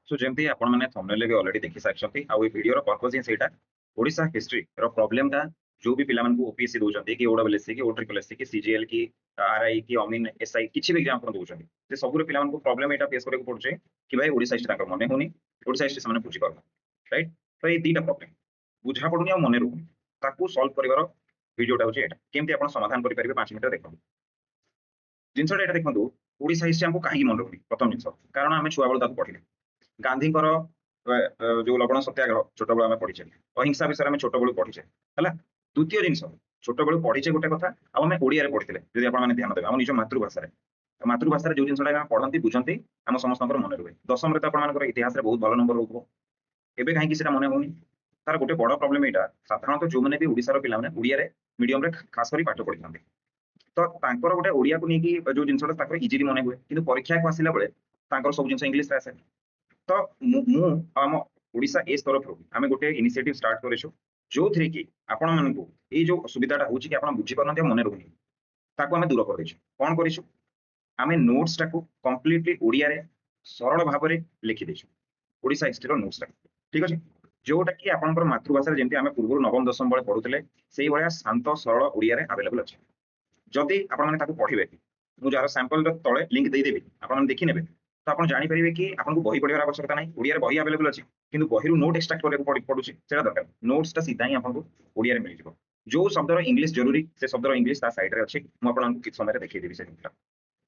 सो जेमती आपण माने थंबनेल भी ऑलरेडी देखि सारछंती आ ए वीडियो रो पर्पस ही सेटा ओडिशा हिस्ट्री रो प्रॉब्लम टा जो भी पिला मानकु ओपीएससी दोचंती कि ओडब्ल्यूएससी कि ओट्रिपलएससी कि सीजीएल कि आरआई कि अमीन एसआई किछि भी एग्जाम आपण दोचंती से सब रो पिला मानकु प्रॉब्लम एटा फेस करे पड़छे कि भाई ओडिशा हिस्ट्री ताकर मने होनी ओडिशा हिस्ट्री माने बुझी पारना राइट। तो ए दीटा प्रॉब्लम बुझा पडुनी आ मने रहउनी ताकू सॉल्व करिवार वीडियोटा होचे एटा केमती आपण समाधान करि परिबे 5 मिनिट देखो जिनसटा एटा देखंतु ओडिशा हिस्ट्री हमको काहे मन रहउनी प्रथम जिनस कारण आमे छुआ बेल ताकू पढिले गांधीଙ୍କର जो लवण सत्याग्रह छोट बेलू आम पढ़ीचे अहिंसा विषय में छोट बेलू पढ़ीचे है द्वितीय जिन छोट बेलू पढ़ीचे गोटे कथा आम ओडिया पढ़ी जब आप ध्यान देवे आम निज मातृभाषा जो जिन पढ़ती बुझती आम समस्त मन रुए दशम तो इतिहास बहुत भल नंबर रोक एवं कहीं मन होनी तार गोटे बड़ प्रोब्लेम यहाँ साधारणतः जो मैंने भी ओडिशार पिला ओडिया मीडियम खास कर पाठ पढ़ी था तो गोटे ओडिया को लेकिन जो जिनसा इजिली मन हुए कि परीक्षा को आसला बेले सब जिन इंग्लीश आसे तो आम ओडिशा एस तरफ आम गोटे इनिशिएटिव स्टार्ट करेछु जो थी कि आपण मानकु ए जो असुविधाटा होची कि आपण बुझी पारनते मन रहउनी ताको आम दूर कर देछु कोन करिछु आमे नोट्स टाको कंप्लीटली ओडिया रे सरल भाव में लिखि देछु ओडिशा हिस्ट्री रो नोट्स टाको ठीक अछि जोटा कि आपनकर मातृभाषा रे जेंति आमे पूर्व नवम दशम बेले पढुतले सेही भलिया शांत सरल ओडिया रे अवेलेबल अछि जदि आपण माने ताको पढिबे मु जार सैंपल रो तळे लिंक देई देबी आपण माने देखि नेबे तो आप जानीपर कि आपको बही पढ़ार आवश्यकता नहीं ओडिया बही आवेलेबल अच्छी कि बही नोट एक्सट्राक्ट करने पड़ूँ से दरकार नोट्सटा सीधा ही आपको ओडिया मिल जाए जो शब्दर इंग्लीश जरूरी से शब्दर इंग्लीश सैड्रे अच्छी मुझे किसी समय देखदेवी से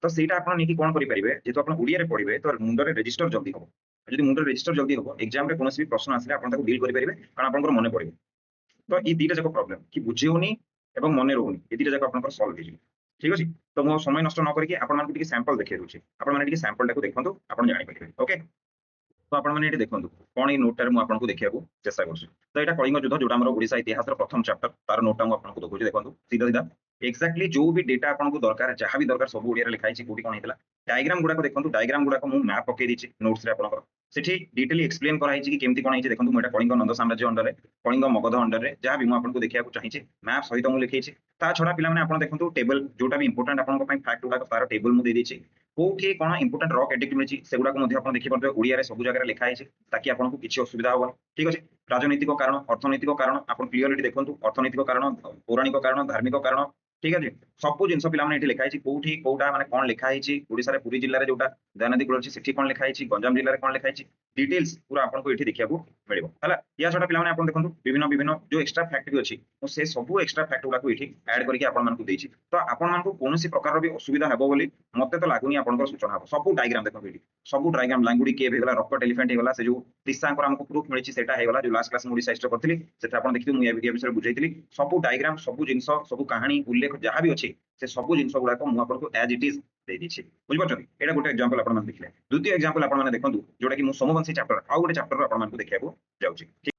तो सहीटा आप नहीं कौन करेंगे जेहतु आप ओडिया पढ़े तो मुंडे रेजिस्टर जल्दी हम जब मुंडे रेजिस्टर जल्दी हम एग्जाम कौन भी प्रश्न आसे आप डील करेंगे कारण आप मन पड़े तो ये दुईटा जाक प्रोब्लेम कि बुझे होनी मन रोनी ये दुईटा जाक आप सल्व हो ठीक अच्छे तो मो समय नष्ट न करके आपको सैंपल देखिए दूसरी आपने सैंपल टाक देखो आप जानीपर ओके तो आपने देखो कौन ये नोटार मुझे देखा चेषा कर तो यहाँ कलिंग युद्ध जो ओडिशा इतिहास प्रथम चैप्टर तार नोटा मुझे देखो देखो सीधा सीधा एक्जाक्टली जो भी डेटा आपको दरकार जहाँ भी दरकार सब ओडिया लिखाई कौटी कौन होता डायग्राम गुड़ाक देखो डायग्राम गुड़ाक मुझे मैप पकई देती नोट्स आप सेठी डिटेली एक्सप्लेन कराई कि केमती कौन है देखो मुझे कलिंग नंद साम्राज्य अंडर कलिंग मगध अंडर में जहाँ भी मुझे देखा चाहिए मैप सहित मुझे लिखी ता छड़ा पे देखो टेबल जोटा भी इंपोर्टेंट आपको फैक्ट गुड़ाक तार टेबल मुझे देती कौटी कौन इंपोर्टेंट रॉक एडिक्ट मिली से गुड़ाक देखिए ओडिया सब जगह लिखाई ताकि आपको किसी असुविधा हम ठीक अच्छे राजनीतिक कारण अर्थनैतिक कारण आप क्लीयरली देखो अर्थनैतिक कारण पौराणिक कारण धार्मिक कारण ठीक है सब जिन पे लिखाई कौटी कौटा मैंने कौन लिखाई ओडिशा पुरी जिले में जोटा दयानदी कूल अच्छी से कौन लिखाई गंजाम जिले में कौन लिखाई डिटेल्स पूरा आपको ये देखा मिले है या छड़ा पे देखो विभिन्न विभिन्न जो एक्सट्रा फैक्ट भी अच्छी से सब एक्सट्रा फैक्ट गुड़ा ये एड करके आपको तो आपको कौन प्रकार भी असुविधा हे बोली मत तो लगुनि आप सूचना हम सब डायग्राम देखो ये सब डायग्राम लांगुड़ी केव होगा रॉकेट एलिफेंट होगा से जो तीसांकर आमको प्रूफ मिली से जो लास्ट क्लास ओडिशा हिस्ट्री करती से देखिए मुझे विषय बुझाई सब डायग्राम सब जिन सब कहानी उल्लेख जहाँ भी अच्छी से सब जिन गुड़ाक मुझे एज इट इज बुझिपार यहाँ गोटे एक्जाम्पल आप देखिए द्वितीय एक्जाम्पल आपने देखो जोटा कि सोमवंशी चैप्टर आउ गोटे चैप्टर आपको देखा जाऊँगी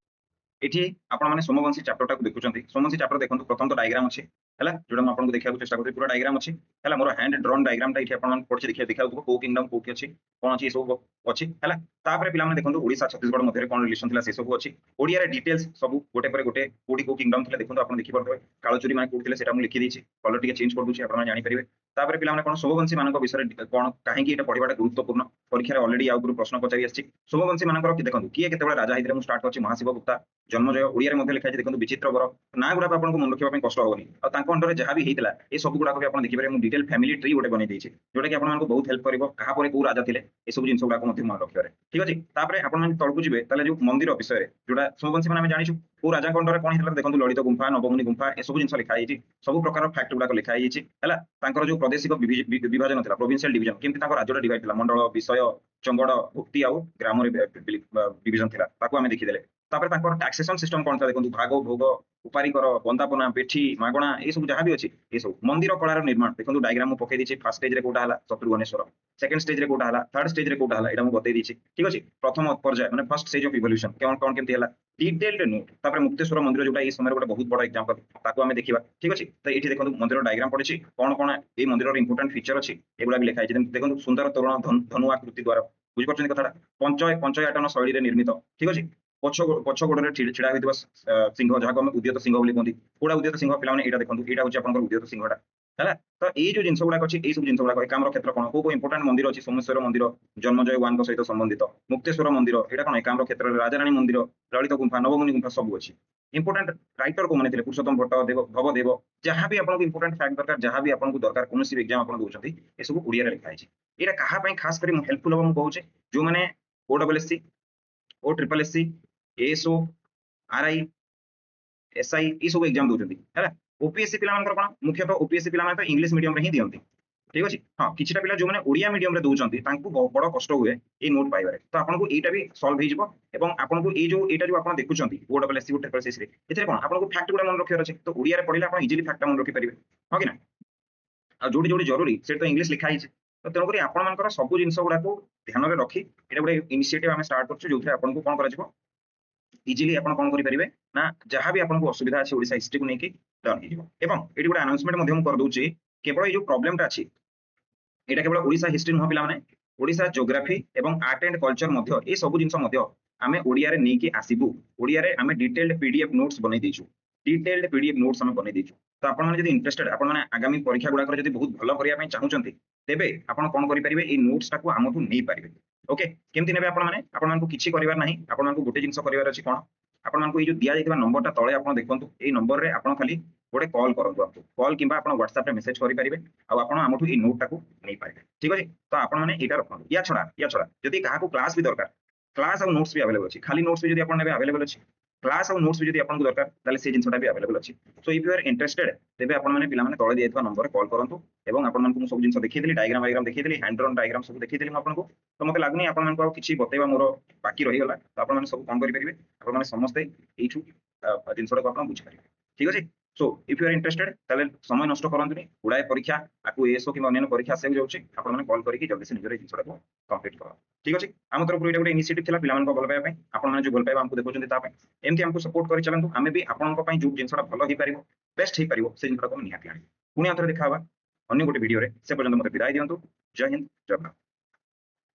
ये आपने सोमवंशी चैप्टर देखुं सोमवंशी चैप्टर देखो प्रथम तो डायग्राम अच्छी है जोटा मुझे देखा चेस्ट कर पूरा डायग्राम अच्छी है मोर हैंड ड्रॉन डायग्राम ये पढ़े देखिए देखा कौ किंगडम कौटी अच्छी कौन अच्छी सब अच्छी है पे देखो ओडिशा छत्तीसगढ़ मध्य कौन रिलेशन थी से सब अच्छी ओडिया डिटेल्स सब गोटे पर गोटे कौटी कौ किंगडम थे देखो आप देखिए कालचुरी मैंने कौटी से लिखिदी कलर टी चेंज कर दूसरी आप जानीपर तापर पे कौन सोमवंशी मान विषय कौन कहीं पढ़ाटा गुरुत्वपूर्ण परीक्षा ऑलरेडी आगे प्रश्न पचारि आसी सोमवंशी मान देखो किए के राजा होते मुझे स्टार्ट कर महाशिव गुप्ता जन्मजय ओडिया लिखाई देखो विचित्र बर ना गुड़ाक आपको मन रखा कष्ट हेनी और अंडर जहाँ भी होता है ये सब गुड़ाक भी आप देखिए मुझे डिटेल फैमिली ट्री गोटे बन जोटा कि आपको बहुत हेल्प कर क्या कौ राजा थे ये सब जिन गुड़ाक मन रखे ठीक अच्छे तापर आप तौक जी जो मंदिर विषय जोटा सोमवंशी मैंने जानी कौ राजा अंडर कौन होता देखो ललित गुंफा नवमुनि गुंफा ये सब जिन लिखाई सब प्रकार फैक्ट गुड़ाक लिखाई है जो प्रादेशिक विभाजन था प्रोविंशियल डिवीजन केमती राज्य डिवाइड था मंडल विषय चंगड़ भुक्ति आउ ग्राम डिवीजन था आम देखीदे तापर टैक्सेसन सिस्टम कौन था देखो भाग भोग उपारी कर बंदापना पेठी मागणा ये सब जहाँ भी अच्छी ये सब मंदिर कलार निर्माण देखो डायग्राम पकई दी फर्स्ट स्टेज रे कोटा शत्रुघ्नेश्वर सेकंड स्टेज रे कोटा है थर्ड स्टेज रे कोटा है यहाँ मुझे बतई दी ठीक अच्छे प्रथम पर्याय मैंने फर्स्ट स्टेज ऑफ इवोल्यूशन कौन कौन केमती है डिटेल्ड नोट तापर मुक्तेश्वर मंदिर जोटा ये समय गोटे बहुत बड़ा एग्जांपल ताको आम देखा ठीक अच्छे तो ये देखो मंदिर डायग्राम पड़ी कौन कौन ये मंदिर इंपोर्टेंट फीचर अच्छी एगुड़ा भी लिखाई देखो सुंदर तोरण धनु आकृति द्वारा बुझीपार कथा पंचयाटन शैली निर्मित ठीक अच्छे पछ गोड़े छिड़ा होता सिंह जहाँ उद्यत सिंह कहते कौड़ा उद्यत सिंह पे देखो यहाँ हूँ उद्यत सिंहटा है तो ये जो जिनस गुड़ाक अच्छी सब जिन गुड़ाक एकाम्र क्षेत्र कौन को इंपोर्टाट मंदिर अच्छी सोमेश्वर मंदिर जन्मजय वन सहित संबंधित मुक्तेश्वर मंदिर यहाँ कौन एकाम्र क्षेत्र राजाराणी मंदिर ललित गुंफा नवमुनि गुंफा सब अच्छी इंपोर्टाट राइटर को मैंने पुरुषोत्तम भट्ट देव भवदेव जहाँ भी आपको इंपोर्टाट फैक्ट दरकार जहाँ भी आपको दरकार कौन भी एग्जाम आप दौरान ये सब ओडिया लिखाई यहाँ क्या खास कर हेल्पफुल हम मुझे जो मैंने OSSC O triple SC ASO RI SI ये सब एग्जाम दौरान है ओपीएससी पिला कौन मुख्यतः ओपीएससी पिला तो इंग्लिश मीडियम रे ही दियंती ठीक अच्छे हाँ किसी पिला जो मैंने ओडिया मीडियम रे दौरान बड़ कष्ट हुए ये नोट पाइबार तो आपको यहाँ भी सल्व हो आपको ये जो यहाँ जो आप देखुं OSSC ट्रिपल एससी ये कौन आपको फैक्ट गुड़ा मन रखार अच्छे तो ओडिया पढ़े आप इजिली फैक्ट मन रखिपारे हाँ कि ना जोटी जोटी जरूरी से तो इंग्लिश लिखाई तो तेणुक आपर सब जिन गुड़ा ध्यान में रखी ये गोटे इनिशिएटिव आम स्टार्ट कर जो आपको कौन कर इजिली आप कौन करेंगे ना जहाँ भी आपको असुविधा अच्छे ओडिशा हिस्ट्री को लेकिन डन हो गोटे आनाउंसमेंट करदे केवल ये जो प्रोब्लेमटा अच्छी यहाँ केवल ओडिशा हिस्ट्री नुह पे ओडिशा ज्योग्राफी एवं आर्ट एंड कल्चर ये सब जिन आम ओडिया नहीं कि आसबू ओडिया आम डिटेल्ड पीडीएफ नोट्स बनई देचु डिटेल्ड पीडीएफ नोट्स आम बनई देचु तो आपने इंटरेस्टेड आप आगामी परीक्षा गुड़ाक बहुत भल करने चाहूँगी तेबे आप कौन करेंगे ये नोट्स टाक आमठू नहीं पारे ओके केमती ने आपको किसी करार ना आपको गोटे जिन करार अच्छी कौन आपको ये दि जाता नंबरटा तले आप देखो ये नंबर में आप खाली गोटे कॉल करूँ आपको कॉल कि व्हाट्सएप मेसेज करेंगे आमठू ये नोट टाक नहीं पारे ठीक अच्छे तो आपने यहाँ रखो या छड़ा जदि क्या क्लास भी दरकार क्लास और नोट्स भी अवेलेबल अच्छी खाली नोट्स भी आप अवेलेबल अच्छी क्लास और नोट्स भी जब आपको दरकार ताले से जिनटा भी अवेलेबल अच्छी so if you are interested तेबे आपण माने पिला माने तळे दियथवा नंबर कॉल करंतु एवं आपण मानकु सब जिनस देखिदेली डायग्राम वायग्राम देखिदेली हैंड ड्रॉन डायग्राम सब देखिदेली म आपनको तो मते लागनी आपण मानकु किछि बतेबा मोर बाकी रहि गला तो आपण माने सब कौन करि परिबे आपण माने समस्त एठु जिनसडा को आपण बुझि परिबे ठीक अछि so if you are interested ताले समय नष्ट करंतुनी गुडाय परीक्षा आकु एसो कि अन्य परीक्षा से जाउछि आपण माने कॉल करिकि जल्दी से निजर जिनसडा को कंप्लीट करो ठीक अछि आम तरफ ये गोटे इनिशिएटिव थिला पिला मानको भल पाइबा आपण माने जो भल पाइबा हमकु देखौछन्ती ता पय एमती हमको सपोर्ट करि चलंतु आमे भी आपनको पय जो जिनसडा भल हि पारिबो बेस्ट हि पारिबो से जिनसडा को निहाती आनी पुणी आथरे देखा अन्य गोटे वीडियो रे से पर्यंत मते विदाय दियंतु जय हिंद जय भारत।